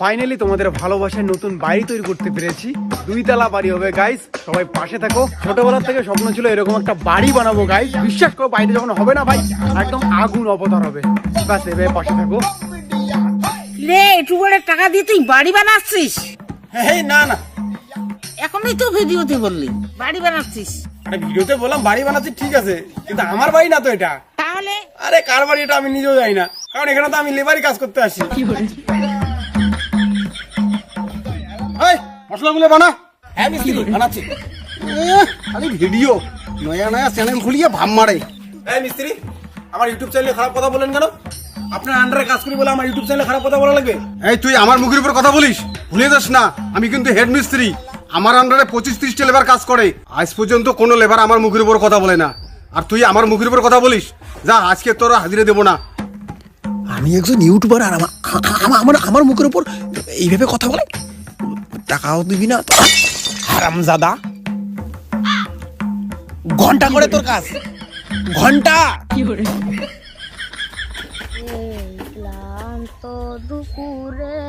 Finally তোমাদের ভালোবাসার নতুন বাড়ি তৈরি করতে পেরেছি। 2 তলা বাড়ি হবে গাইস, সবাই পাশে থাকো। ছোটবেলা থেকে স্বপ্ন ছিল এরকম একটা বাড়ি বানাবো গাইস। বিশ্বাস করো বাড়িটা যখন হবে না ভাই, একদম আগুন অবতার হবে। ব্যাস এভাবে পাশে থাকো। রে একটু করে টাকা দিয়ে তুই বাড়ি বানাচ্ছিস? এই না না, এখনই তো ভিডিওতে বললি বাড়ি বানাচ্ছিস। আরে ভিডিওতে বললাম বাড়ি বানাচ্ছি ঠিক আছে, কিন্তু আমার বাড়ি না তো এটা। তাহলে আরে কার বাড়ি এটা আমি নিজেও জানি না, কারণ এখানে তো আমি লেবারি কাজ করতে আসি। এই মশলাগুলো বানা। হ্যাঁ মিস্ত্রি বানাচ্ছি। আরে ভিডিও নয়া নয়া চ্যানেল খুলিয়ে ভাব মারে। এই মিস্ত্রি, আমার ইউটিউব চ্যানেলে খারাপ কথা বলেন কেন? আপনার আন্ডারে কাজ করি বলে আমার ইউটিউব চ্যানেলে খারাপ কথা বলা লাগবে? এই তুই আমার মুখের উপর কথা বলিস, ভুলে যাস না আমি কিন্তু হেড মিস্ত্রি। আমার আন্ডারে 25-30টা লেবার কাজ করে। আজ পর্যন্ত কোনো লেবার আমার মুখের উপর কথা বলে না, আর তুই আমার মুখের উপর কথা বলিস। যা, আজকে তোর হাজিরে দেবো না। আমি একজন ইউটিউবার আর আমার মুখের উপর এইভাবে কথা বলে? টাকাও দিবি না হারামজাদা। ঘন্টা করে তোর কাজ, ঘন্টা।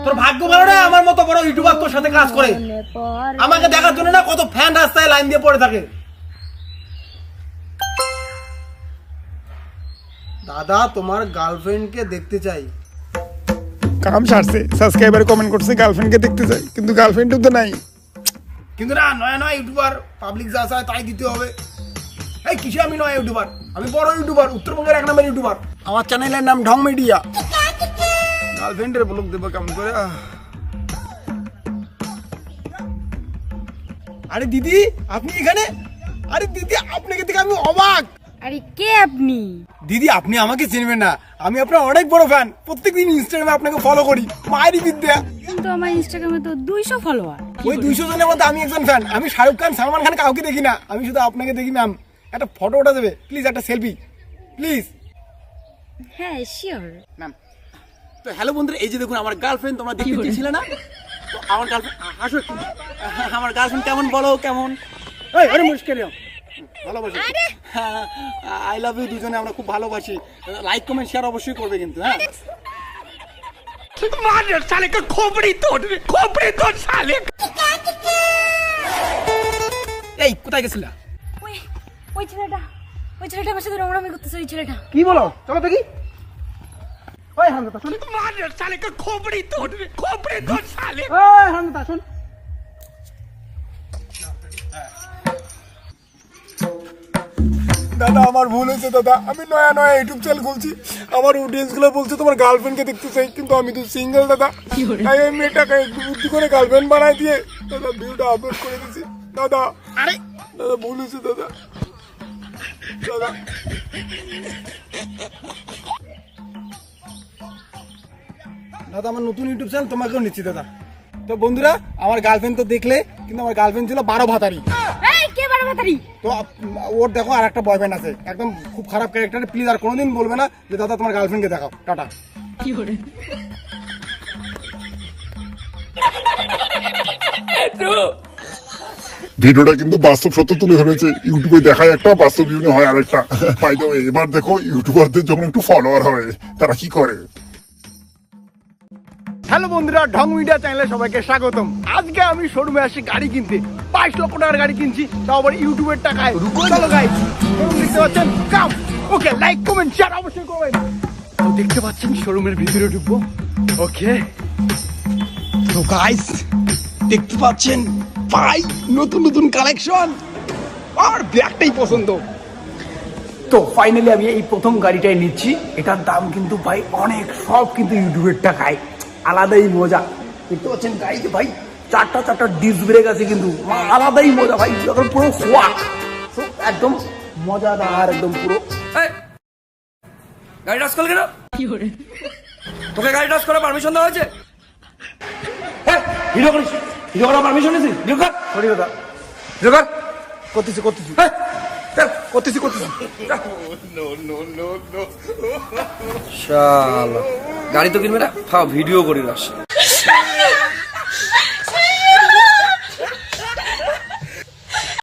তোর ভাগ্য ভালো না আমার মতো বড় ইউটিউবার তোর সাথে কাজ করে। আমাকে দেখার জন্য না কত ফ্যান রাস্তায় লাইন দিয়ে পড়ে থাকে। দাদা তোমার গার্লফ্রেন্ডকে দেখতে চাই। কাম সারছে, সাবস্ক্রাইবার কমেন্ট করছে গার্লফ্রেন্ডকে দেখতে চাই, কিন্তু গার্লফ্রেন্ডও তো নাই। কিন্তু না, নয়া নয়া ইউটিউবার, পাবলিক যা চায় তাই দিতে হবে। এই কিসে আমি নয়া ইউটিউবার? আমি বড় ইউটিউবার, উত্তরবঙ্গের 1 নম্বর ইউটিউবার। আমার চ্যানেলের নাম ঢং মিডিয়া। গার্লফ্রেন্ডের ব্লগ দেবো কেমন করে? আরে দিদি আপনি এখানে? আরে দিদি আপনাকে দেখে আমি অবাক। আরে কে আপনি? দিদি আপনি আমাকে চিনবেন না, আমি আপনার অনেক বড় ফ্যান। প্রত্যেকদিন ইনস্টাগ্রামে আপনাকে ফলো করি। মায়েরই বিদ্যা। কিন্তু আমার ইনস্টাগ্রামে তো 200 ফলোয়ার। ওই 200 জনের মধ্যে আমি একজন ফ্যান। আমি শাহরুখ খান, সালমান খান কাউকে দেখি না, আমি শুধু আপনাকে দেখি। ম্যাম একটা ফটো ওঠা দেবে প্লিজ, একটা সেলফি প্লিজ। হ্যাঁ শিওর। ম্যাম তো হ্যালো বন্ধুরা, এই যে দেখুন আমার গার্লফ্রেন্ড। তোমরা দেখতে চেয়েছিলে না? তো আমার গার্লফ্রেন্ড হাসো একটু। আমার গার্লফ্রেন্ড কেমন বলো? কেমন? এই আরে মুশকিল ভালোবাসি। I love you. দুজনে আমরা খুব ভালোবাসি। লাইক কমেন্ট শেয়ার অবশ্যই করবে কিন্তু। হ্যাঁ এই কোথায় গেছিলা? ওই ছেলেটা আমার সাথে রমরমি করতেছে। ওই ছেলেটা কি বলো? চলো দেখি। ওই হামদা শুন। ওই হামদা শুন। দাদা আমার ভুল হয়েছে দাদা, আমি নয়া নয়া ইউটিউব চ্যানেল খুলছি। আমার অডিয়েন্স গুলো বলছে তোমার গার্লফ্রেন্ডকে দেখতে চাই, কিন্তু আমি তো সিঙ্গেল দাদা। তাই আমি মেয়েটাকে বুদ্ধি করে গার্লফ্রেন্ড বানাই দিয়ে দাদা ভিডিওটা আপলোড করে দিয়েছি দাদা। আরে দাদা ভুল হয়েছে দাদা। দাদা দাদা আমার নতুন ইউটিউব চ্যানেল তোমাকেও নিচ্ছি দাদা। তো বন্ধুরা আমার গার্লফ্রেন্ড তো দেখলে, কিন্তু আমার গার্লফ্রেন্ড ছিল 12 ভাতারি। এই কে 12 ভাতারি? তো ওর দেখো আর একটা বয়ফ্রেন্ড আছে, একদম খুব খারাপ ক্যারেক্টার। প্লিজ আর কোনোদিন বলবে না যে দাদা তোমার গার্লফ্রেন্ডকে দেখাও। টাটা। কি করে? ভিডিওটা কিন্তু বাস্তব সত্য তুলে ধরেছে। ইউটিউবে দেখায় একটা, বাস্তব জীবনে হয় আরেকটা। বাই দ্য ওয়ে, এবার দেখো ইউটিউবারদের যখন একটু ফলোয়ার হয় তারা কি করে। হ্যালো বন্ধুরা, ঢং মিডিয়া চ্যানেলে সবাইকে স্বাগতম। আজকে আমি শোরুমে আসি গাড়ি কিনতে। 22 লক্ষ টাকার গাড়ি কিনছি, তাও আবার ইউটিউবের টাকায়। চলো গাইস, শোরুম দেখতে পাচ্ছেন, কাম। ওকে লাইক কমেন্ট শেয়ার অবশ্যই করবেন। তো দেখতে পাচ্ছেন শোরুমের ভিতরে ঢুকবো। ওকে তো গাইস দেখতে পাচ্ছেন ভাই নতুন নতুন কালেকশন, আর ব্যাগটাই পছন্দ। তো ফাইনালি আমি এই প্রথম গাড়িটাই নিচ্ছি। এটার দাম কিন্তু ভাই অনেক, সব কিন্তু ইউটিউবের টাকায়। আলাদাই মজা। দেখতে পাচ্ছেন গাড়িতে ভাই 4টা ডিস্ক ব্রেক আছে, কিন্তু আলাদাই মজা ভাই। যখন পুরো সোয়াক একদম মজাদার, একদম পুরো। গাড়ি টাচ করল কেন? কি করে? তোকে গাড়ি টাচ করার পারমিশন দেওয়া হয়েছে? ভিডিও করিস? ভিডিও করার পারমিশন নিয়েছি? ভিডিও কর। সরি দাদা, ভিডিও কর। করতেছি। শালা গাড়ি তো কিনবে না, ভিডিও করি রাস।